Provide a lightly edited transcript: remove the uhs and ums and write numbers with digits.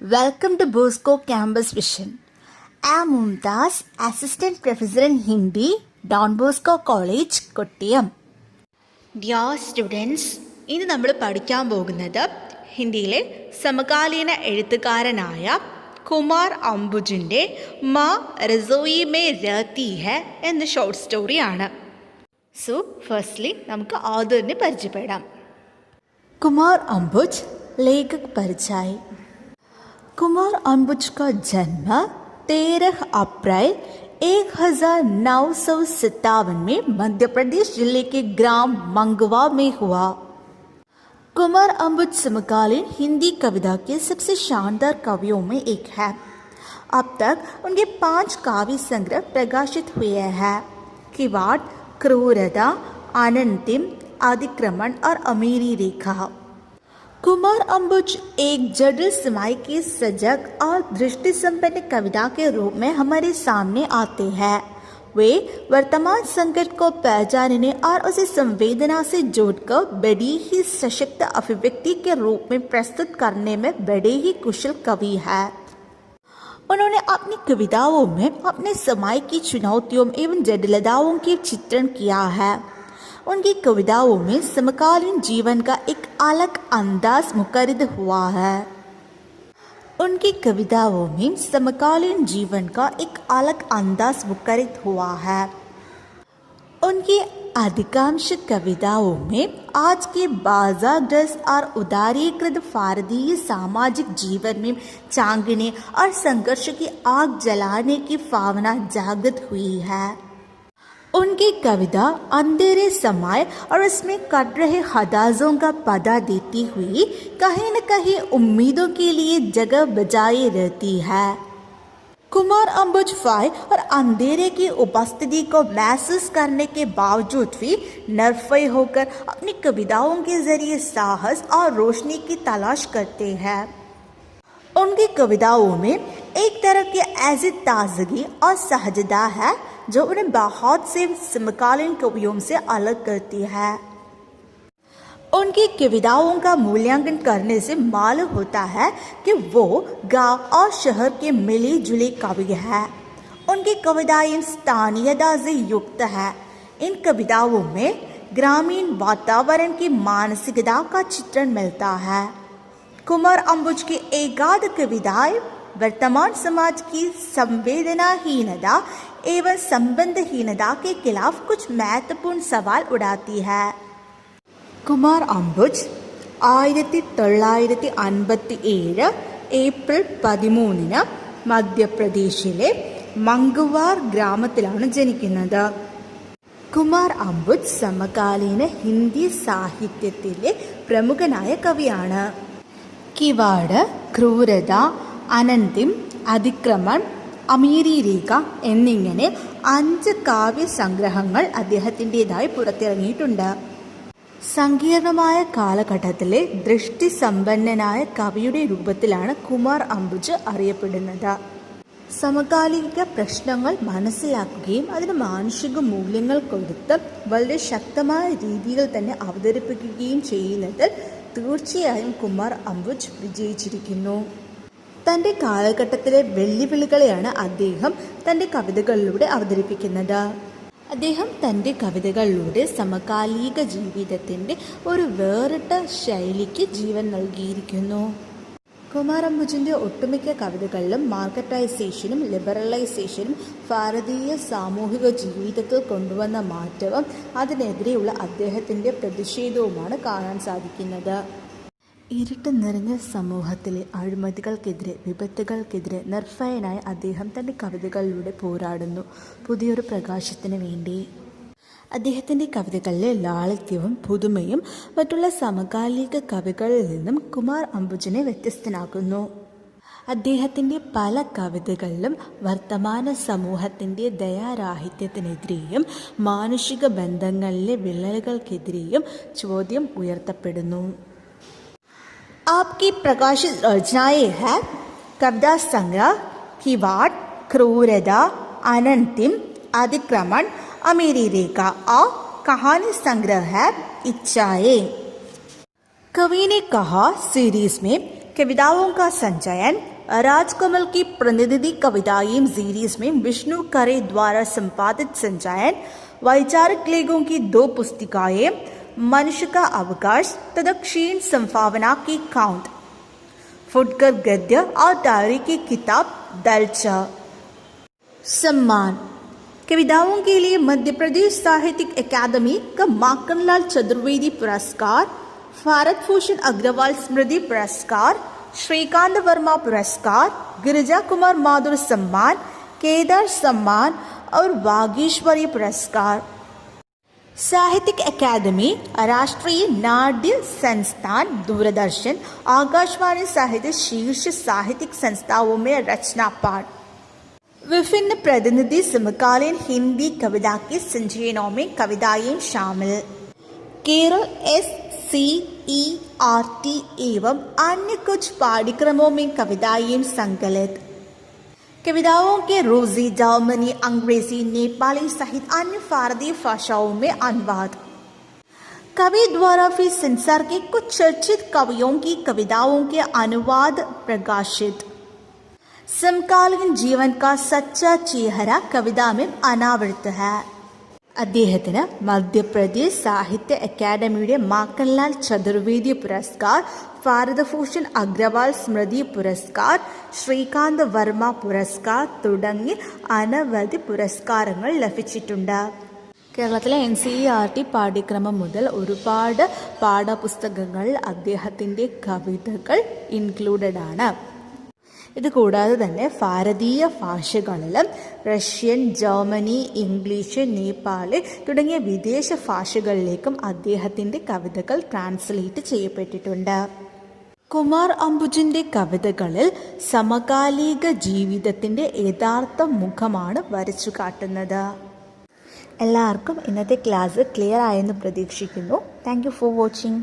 Welcome to Bosco Campus Vision. I am Mumtaz, Assistant Professor in Hindi, Don Bosco College, Kottayam. Dear students, ഇന്ന് നമ്മൾ പഠിക്കാൻ പോകുന്നത് ഹിന്ദിയിലെ സമകാലീന എഴുത്തുകാരനായ കുമാർ അംബുജിൻ്റെ മാ രസോയി മേ രഹതി ഹൈ എന്ന ഷോർട്ട് സ്റ്റോറിയാണ്. സോ ഫസ്റ്റ്ലി നമുക്ക് ഓഥറിനെ പരിചയപ്പെടാം. कुमार अम्बुज लेखक परिचय. कुमार अम्बुज का जन्म 13 अप्रैल 1957 में मध्य प्रदेश जिले के ग्राम मंगवा में हुआ. कुमार अम्बुज समकालीन हिंदी कविता के सबसे शानदार कवियों में एक है. अब तक उनके 5 काव्य संग्रह प्रकाशित हुए हैं. किवाड़, क्रूरता, अनंतिम, अधिक्रमण और अमीरी रेखा. कुमार अम्बुज एक जटिल समय के सजग और दृष्टि संपन्न कविता के रूप में हमारे सामने आते हैं. वे वर्तमान संकट को पहचानने और उसे संवेदना से जोड़कर बड़ी ही सशक्त अभिव्यक्ति के रूप में प्रस्तुत करने में बड़े ही कुशल कवि हैं. उन्होंने अपनी कविताओं में अपने समय की चुनौतियों एवं जटिलताओं के चित्रण किया है. उनकी कविताओं में समकालीन जीवन का एक अलग अंदाज मुखरित हुआ है. उनकी कविताओं में समकालीन जीवन का एक अलग अंदाज मुखरित हुआ है. उनकी अधिकांश कविताओं में आज के बाजारग्रस्त और उदारीकृत भारतीय सामाजिक जीवन में चांगने और संघर्ष की आग जलाने की भावना जागृत हुई है. उनकी कविता अंधेरे समय और उसमें कट रहे हदाजों का पता देती हुई कहीं न कहीं उम्मीदों के लिए जगह बजाए रहती है. कुमार अम्बुज फाय और अंधेरे की उपस्थिति को महसूस करने के बावजूद भी निर्भय होकर अपनी कविताओं के जरिए साहस और रोशनी की तलाश करते हैं. उनकी कविताओं में एक तरह की ऐसी ताजगी और सहजता है जो उन्हें बहुत से समकालीन कवियों से अलग करती है. उनकी कविताओं का मूल्यांकन करने से मालूम होता है कि वो गांव और शहर के मिले जुले कवि हैं. उनकी कविताएं स्थानीयता से युक्त है. इन कविताओं में ग्रामीण वातावरण की मानसिकता का चित्रण मिलता है. कुमार अम्बुज की एकाध कविताएं वर्तमान समाज की संवेदनाहीनता एवं संबंधहीनता के खिलाफ कुछ महत्वपूर्ण सवाल उठाती है. कुमार अम्बुज 1957 ഏപ്രിൽ 13 മധ്യപ്രദേശിലെ മംഗവാർ ഗ്രാമത്തിലാണ് ജനിക്കുന്നത്. കുമാർ അംബുജ് സമകാലീന ഹിന്ദി സാഹിത്യത്തിലെ പ്രമുഖനായ കവിയാണ്. കിവാട്, ക്രൂരത, അനന്തിം, അതിക്രമൺ, അമീരി രേഖ എന്നിങ്ങനെ 5 കാവ്യസംഗ്രഹങ്ങൾ അദ്ദേഹത്തിൻ്റെതായി പുറത്തിറങ്ങിയിട്ടുണ്ട്. സങ്കീർണമായ കാലഘട്ടത്തിലെ ദൃഷ്ടിസമ്പന്നനായ കവിയുടെ രൂപത്തിലാണ് കുമാർ അംബുജ് അറിയപ്പെടുന്നത്. സമകാലിക പ്രശ്നങ്ങൾ മനസ്സിലാക്കുകയും അതിന് മാനുഷിക മൂല്യങ്ങൾ കൊടുത്ത് വളരെ ശക്തമായ രീതിയിൽ തന്നെ അവതരിപ്പിക്കുകയും ചെയ്യുന്നതിൽ തീർച്ചയായും കുമാർ അംബുജ് വിജയിച്ചിരിക്കുന്നു. തൻ്റെ കാലഘട്ടത്തിലെ വെല്ലുവിളികളെയാണ് അദ്ദേഹം തൻ്റെ കവിതകളിലൂടെ അവതരിപ്പിക്കുന്നത്. അദ്ദേഹം തൻ്റെ കവിതകളിലൂടെ സമകാലിക ജീവിതത്തിൻ്റെ ഒരു വേറിട്ട ശൈലിക്ക് ജീവൻ നൽകിയിരിക്കുന്നു. കുമാർ അംബുജിൻ്റെ ഒട്ടുമിക്ക കവിതകളിലും മാർക്കറ്റൈസേഷനും ലിബറലൈസേഷനും ഭാരതീയ സാമൂഹിക ജീവിതത്തിൽ കൊണ്ടുവന്ന മാറ്റവും അതിനെതിരെയുള്ള അദ്ദേഹത്തിൻ്റെ പ്രതിഷേധവുമാണ് കാണാൻ സാധിക്കുന്നത്. ഇരുട്ട് നിറഞ്ഞ സമൂഹത്തിലെ അഴിമതികൾക്കെതിരെ, വിപത്തുകൾക്കെതിരെ നിർഭയനായ അദ്ദേഹം തൻ്റെ കവിതകളിലൂടെ പോരാടുന്നു, പുതിയൊരു പ്രകാശത്തിന് വേണ്ടി. അദ്ദേഹത്തിൻ്റെ കവിതകളിലെ ലാളിത്യവും പുതുമയും മറ്റുള്ള സമകാലിക കവികളിൽ നിന്നും കുമാർ അംബുജിനെ വ്യത്യസ്തനാക്കുന്നു. അദ്ദേഹത്തിൻ്റെ പല കവിതകളിലും വർത്തമാന സമൂഹത്തിൻ്റെ ദയാരാഹിത്യത്തിനെതിരെയും മാനുഷിക ബന്ധങ്ങളിലെ വിള്ളലുകൾക്കെതിരെയും ചോദ്യം ഉയർത്തപ്പെടുന്നു. आपकी प्रकाशित रचनाएं हैं कविता संग्रह किवाड़, क्रूरता, अनंतिम, अधिक्रमण, अमीरी रेखा और कहानी संग्रह है इच्छाएं. कवि ने कहा सीरीज में कविताओं का संचयन राजकमल की प्रतिनिधि कविताएं सीरीज में विष्णु खरे द्वारा संपादित संचयन, वैचारिक लेखों की 2 पुस्तिकाएं, मनुष्य का अवकाश तथा क्षीण संभावना की काउंट, फुटकर गद्य और डायरी की किताब दलचा। सम्मान कविताओं के लिए मध्य प्रदेश साहित्यिक अकादमी का माखनलाल चतुर्वेदी पुरस्कार, भारत भूषण अग्रवाल स्मृति पुरस्कार, श्रीकांत वर्मा पुरस्कार, गिरिजा कुमार माधुर सम्मान, केदार सम्मान और वागीश्वरी पुरस्कार। साहित्यिक अकादमी, राष्ट्रीय नाट्य संस्थान, दूरदर्शन, आकाशवाणी साहित्य शीर्ष साहित्यिक संस्थाओं में रचना पाठ। विभिन्न प्रतिनिधि समकालीन हिंदी कविता के संचयनों में कविताएं शामिल। केरल SCERT एवं अन्य कुछ पाठ्यक्रमों में कविताएं संकलित। कविताओं के रूसी, जर्मनी, अंग्रेजी, नेपाली सहित अन्य भारतीय भाषाओं में अनुवाद। कवि द्वारा भी संसार के कुछ चर्चित कवियों की कविताओं के अनुवाद प्रकाशित। समकालीन जीवन का सच्चा चेहरा कविता में अनावृत है। അദ്ദേഹത്തിന് മധ്യപ്രദേശ് സാഹിത്യ അക്കാദമിയുടെ മാഖൻലാൽ ചതുർവേദി പുരസ്കാർ, ഭാരതഭൂഷൺ അഗ്രവാൾ സ്മൃതി പുരസ്കാർ, ശ്രീകാന്ത് വർമ്മ പുരസ്കാർ തുടങ്ങി അനവധി പുരസ്കാരങ്ങൾ ലഭിച്ചിട്ടുണ്ട്. കേരളത്തിലെ NCERT പാഠ്യക്രമം മുതൽ ഒരുപാട് പാഠപുസ്തകങ്ങൾ അദ്ദേഹത്തിൻ്റെ കവിതകൾ ഇൻക്ലൂഡഡ് ആണ്. ഇതുകൂടാതെ തന്നെ ഭാരതീയ ഭാഷകളിലും റഷ്യൻ, ജർമ്മനി, ഇംഗ്ലീഷ്, നേപ്പാളി തുടങ്ങിയ വിദേശ ഭാഷകളിലേക്കും അദ്ദേഹത്തിൻ്റെ കവിതകൾ ട്രാൻസ്ലേറ്റ് ചെയ്യപ്പെട്ടിട്ടുണ്ട്. കുമാർ അംബുജിൻ്റെ കവിതകളിൽ സമകാലിക ജീവിതത്തിൻ്റെ യഥാർത്ഥ മുഖമാണ് വരച്ചു കാട്ടുന്നത്. എല്ലാവർക്കും ഇന്നത്തെ ക്ലാസ് ക്ലിയർ ആയെന്ന് പ്രതീക്ഷിക്കുന്നു. Thank you for watching.